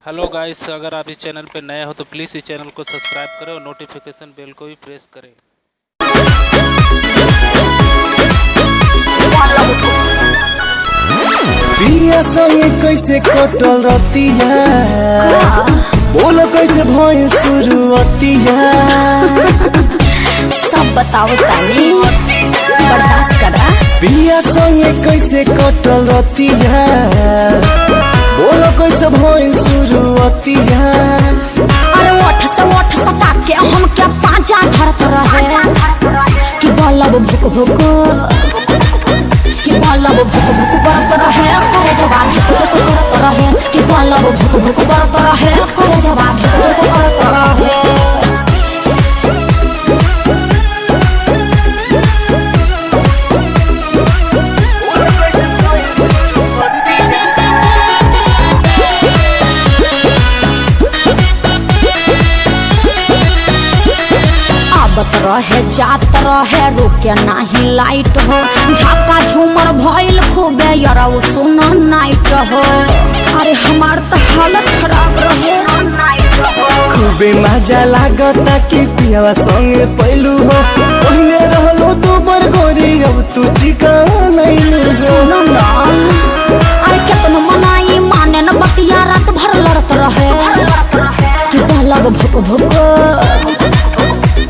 Hello guys, अगर आप इस channel पर नए हो तो प्लीज़ इस चैनल को सब्सक्राइब करें और नोटिफिकेशन बेल को भी प्रेस करें। पिया संगे कैसे कटल रतिया, बोलो कैसे भइल शुरुआतिया, सब बताओ तानी, बर्दाश्त करा। पिया संगे कैसे कटल रतिया, बोलो कैसे भइल शुरुआतिया। अरे ओठ से सटा के हम क्या पांचा धरत रहे कि बल्लब भुक भुक, कि बल्लब भुक भुक करत रहे, करे जवान करत रहे, कि बल्लब भुक भुक करत रहे, करे जवान करत रहे। रहे जात रहे रुके नाही लाइट हो, झाका झूमर भइल खूबे यारा सुन नाइट हो। अरे हमार तो हालत खराब रहे। खूबे मजा लागता कि पियावा संगे पैलू हो, पहिले रहलो तो बरगोरी अब तू चिकन आइलू सुनो ना, अरे केतन मनाई माने न बतिया, रात भर लड़त रहे कि बल्लब भुक भुक,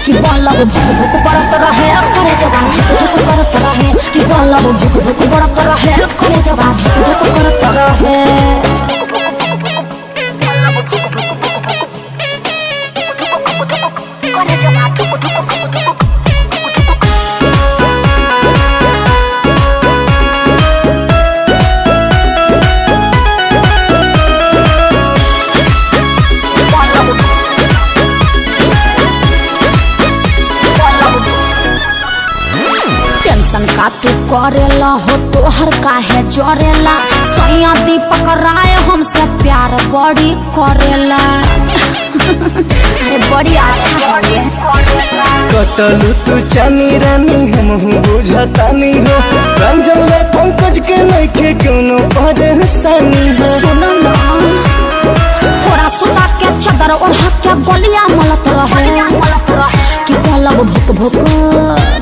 कि बल्लब भुक भुक करत रहे, करे जवान भुक करत रहे, कि बल्लब भुक भुक करत रहे, करे जवान भुक करत रहे। का तू करेला हो तोहर काहे जरेला, सैया दीपक राय हमसे प्यार बड़ी करेला। अरे बड़ी अच्छा है। कटलू तू चानी रानी हमहू बुझतानी हो, रंजन में पंकज के नइखे कोनो परेशानी हो। सुनो ना, थोड़ा सुता के चादर ओढ़ा के गलिया मलत रहे कि बल्लब भुक भुक,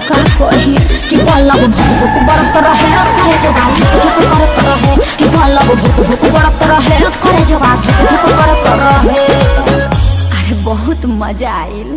का कही कि बल्लब भुक भुक बरत रहे, करे जवान भुक भुक करत रहे, कि बल्लब भुक भुक बरत रहे, करे जवान भुक भुक करत रहे। अरे बहुत मजा आइल।